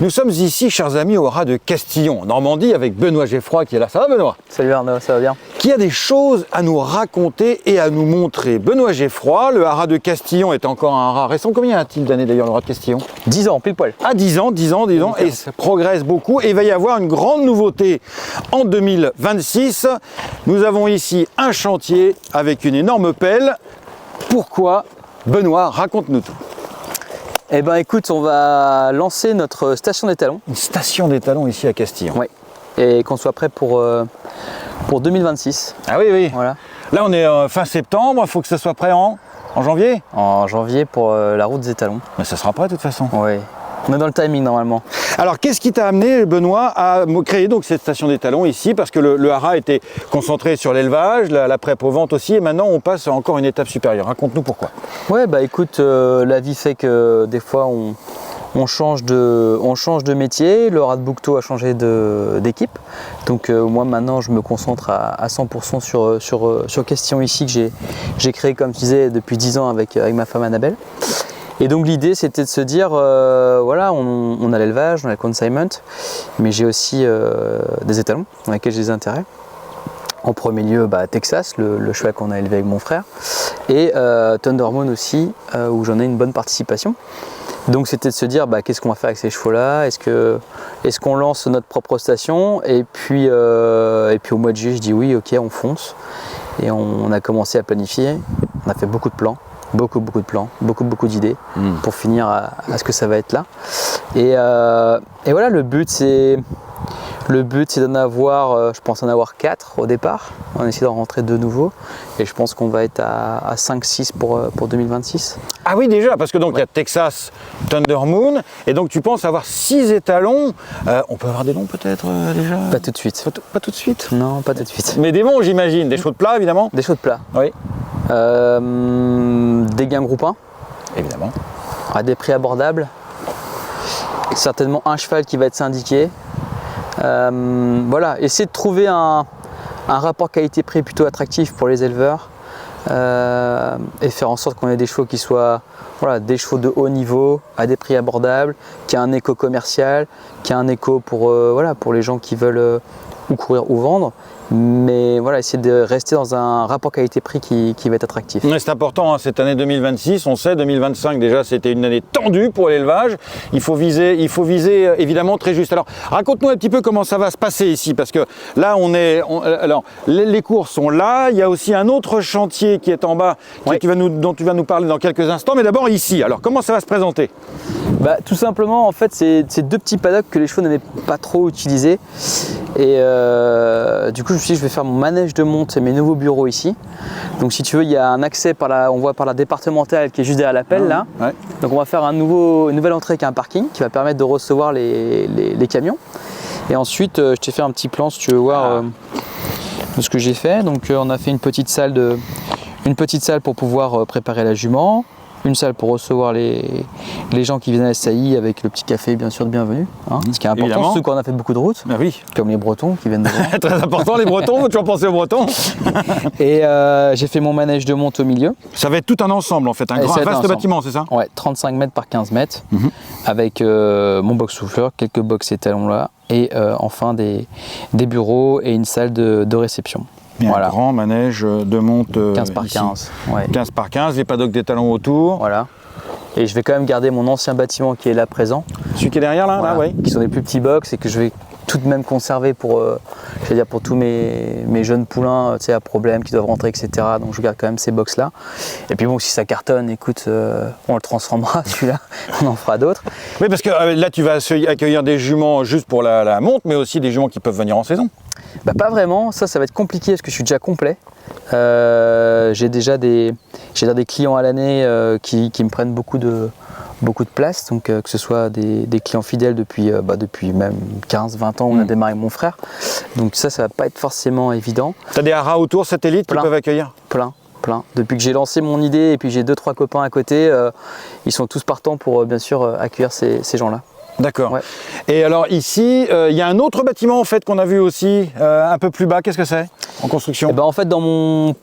Nous sommes ici, chers amis, au haras de Castillon, en Normandie, avec Benoît Geffroy qui est là. Ça va, Benoît? Salut Arnaud, ça va bien? Qui a des choses à nous raconter et à nous montrer. Benoît Geffroy, le haras de Castillon est encore un haras récent. Combien a-t-il d'années d'ailleurs le haras de Castillon? 10 ans, pile poil. Ah, 10 ans, et ça progresse beaucoup. Et il va y avoir une grande nouveauté en 2026. Nous avons ici un chantier avec une énorme pelle. Pourquoi? Benoît, raconte-nous tout. Eh ben écoute, on va lancer notre station d'étalons. Une station d'étalons ici à Castillon. Oui. Et qu'on soit prêt pour 2026. Ah oui, oui. Voilà. Là, on est fin septembre, il faut que ça soit prêt en janvier? En janvier pour la route des étalons. Mais ça sera prêt de toute façon. Oui. On est dans le timing normalement. Alors, qu'est-ce qui t'a amené, Benoît, à créer donc cette station d'étalons ici? Parce que le haras était concentré sur l'élevage, la prep aux ventes aussi, et maintenant on passe à encore une étape supérieure. Raconte-nous pourquoi. Ouais, bah écoute, la vie fait que des fois on change de métier. Le haras de Bouquetot a changé d'équipe. Donc moi maintenant je me concentre à 100% sur Castillon ici que j'ai créé, comme tu disais, depuis 10 ans avec ma femme Annabelle. Et donc l'idée c'était de se dire, voilà, on a l'élevage, on a le consignment, mais j'ai aussi des étalons dans lesquels j'ai des intérêts. En premier lieu, Texas, le cheval qu'on a élevé avec mon frère, et Thunder Moon aussi, où j'en ai une bonne participation. Donc c'était de se dire, qu'est-ce qu'on va faire avec ces chevaux-là? Est-ce qu'on lance notre propre station? Et puis au mois de juillet, je dis oui, ok, on fonce. Et on a commencé à planifier, on a fait beaucoup de plans. Beaucoup de plans, beaucoup d'idées pour finir à ce que ça va être là. Et voilà, le but c'est d'en avoir, je pense en avoir 4 au départ. On essaie d'en rentrer 2 nouveaux et je pense qu'on va être à 5-6 pour 2026. Ah oui, déjà, parce que donc il y a Texas, Thunder Moon, et donc tu penses avoir 6 étalons. On peut avoir des noms peut-être déjà? Pas tout de suite. Pas tout de suite? Non, pas tout de suite. Mais des bons, j'imagine, des chevaux de plat évidemment? Des chevaux de plat. Oui. Des gains groupe 1. Évidemment. À des prix abordables. Certainement un cheval qui va être syndiqué. Voilà, essayer de trouver un rapport qualité-prix plutôt attractif pour les éleveurs et faire en sorte qu'on ait des chevaux qui soient des chevaux de haut niveau, à des prix abordables, qui a un écho commercial, qui a un écho pour les gens qui veulent ou courir ou vendre. Mais voilà, essayer de rester dans un rapport qualité-prix qui va être attractif. C'est important, hein, cette année 2026, on sait, 2025 déjà c'était une année tendue pour l'élevage. Il faut viser évidemment très juste. Alors raconte-nous un petit peu comment ça va se passer ici, parce que là alors les courses sont là, il y a aussi un autre chantier qui est en bas, dont tu vas nous parler dans quelques instants, mais d'abord ici. Alors comment ça va se présenter? Tout simplement, en fait, c'est 2 petits paddocks que les chevaux n'avaient pas trop utilisés. Et du coup, je me suis dit, je vais faire mon manège de monte et mes nouveaux bureaux ici. Donc, si tu veux, il y a un accès on voit par la départementale qui est juste derrière la pelle là. Ouais. Donc, on va faire une nouvelle entrée qui est un parking qui va permettre de recevoir les camions. Et ensuite, je t'ai fait un petit plan si tu veux voir de ce que j'ai fait. Donc, on a fait une petite salle pour pouvoir préparer la jument. Une salle pour recevoir les gens qui viennent à SAI avec le petit café bien sûr de bienvenue, hein, ce qui est important, surtout quand on a fait beaucoup de routes, oui. Comme les Bretons qui viennent de voir. Très important les Bretons, faut toujours penser aux Bretons. Et j'ai fait mon manège de monte au milieu. Ça va être tout un ensemble en fait, un vaste bâtiment, c'est ça? Ouais, 35 mètres par 15 mètres, avec mon box souffleur, quelques box étalons là, et enfin des bureaux et une salle de réception. Un grand manège de monte 15 par 15. Ouais. 15 par 15, les paddocks d'étalons autour. Voilà. Et je vais quand même garder mon ancien bâtiment qui est là présent. Celui qui est derrière là, oui. Qui sont des plus petits box et que je vais tout de même conserver pour tous mes jeunes poulains à problème qui doivent rentrer, etc. Donc je garde quand même ces box là. Et puis bon, si ça cartonne, écoute, on le transformera celui-là, on en fera d'autres. Oui, parce que là tu vas accueillir des juments juste pour la monte, mais aussi des juments qui peuvent venir en saison. Pas vraiment, ça va être compliqué parce que je suis déjà complet. J'ai déjà des clients à l'année qui me prennent beaucoup de place, donc que ce soit des clients fidèles depuis même 15-20 ans où on a démarré avec mon frère. Donc ça va pas être forcément évident. Tu as des haras autour satellites qui peuvent accueillir? Plein. Depuis que j'ai lancé mon idée et puis j'ai 2-3 copains à côté, ils sont tous partants pour bien sûr accueillir ces gens-là. D'accord. Ouais. Et alors ici, il y a un autre bâtiment en fait qu'on a vu aussi un peu plus bas. Qu'est-ce que c'est en construction? En fait, dans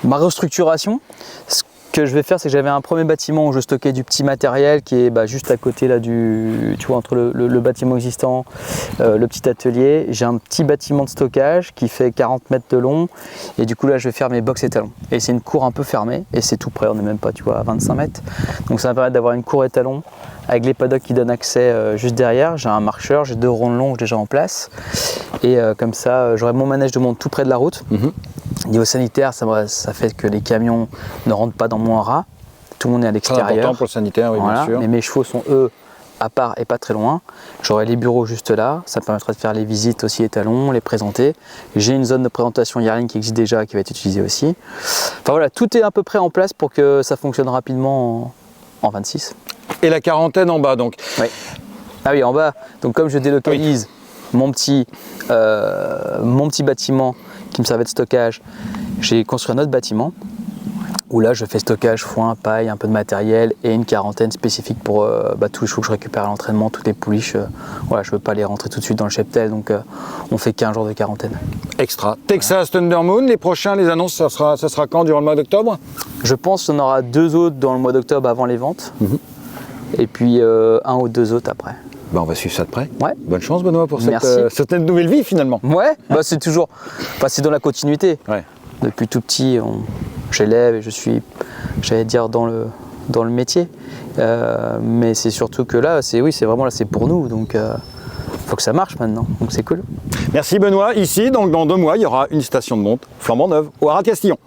ma restructuration, ce que je vais faire, c'est que j'avais un premier bâtiment où je stockais du petit matériel qui est juste à côté là tu vois, entre le bâtiment existant, le petit atelier. J'ai un petit bâtiment de stockage qui fait 40 mètres de long et du coup là je vais faire mes box étalons. Et c'est une cour un peu fermée et c'est tout près, on n'est même pas, tu vois, à 25 mètres. Donc ça va me permettre d'avoir une cour étalon avec les paddocks qui donnent accès juste derrière. J'ai un marcheur, j'ai 2 rondes longes déjà en place et comme ça j'aurai mon manège de monte tout près de la route. Niveau sanitaire, ça fait que les camions ne rentrent pas dans mon haras. Tout le monde est à l'extérieur. C'est important pour le sanitaire, oui, voilà. bien sûr. Mais mes chevaux sont eux à part et pas très loin. J'aurai les bureaux juste là. Ça me permettra de faire les visites aussi étalons, les présenter. J'ai une zone de présentation yearling qui existe déjà, qui va être utilisée aussi. Enfin voilà, tout est à peu près en place pour que ça fonctionne rapidement en 26. Et la quarantaine en bas donc. Oui. Ah oui, en bas. Donc comme je délocalise mon petit bâtiment qui me servait de stockage, j'ai construit un autre bâtiment où là je fais stockage, foin, paille, un peu de matériel et une quarantaine spécifique pour tous les chevaux que je récupère à l'entraînement, toutes les pouliches. Voilà, je ne veux pas les rentrer tout de suite dans le cheptel, donc on fait 15 jours de quarantaine. Extra. Texas, Thunder Moon, les prochains, les annonces, ça sera quand durant le mois d'octobre? Je pense qu'on aura 2 autres dans le mois d'octobre avant les ventes, et puis 1 ou 2 autres après. On va suivre ça de près. Ouais. Bonne chance Benoît pour Merci. cette nouvelle vie finalement. Ouais, c'est toujours, c'est dans la continuité. Ouais. Depuis tout petit, j'élève et je suis, j'allais dire, dans le métier. Mais c'est surtout que là, c'est vraiment là, c'est pour nous. Donc, faut que ça marche maintenant. Donc, c'est cool. Merci Benoît. Ici, donc dans 2 mois, il y aura une station de monte flambant neuve au Haras de Castillon.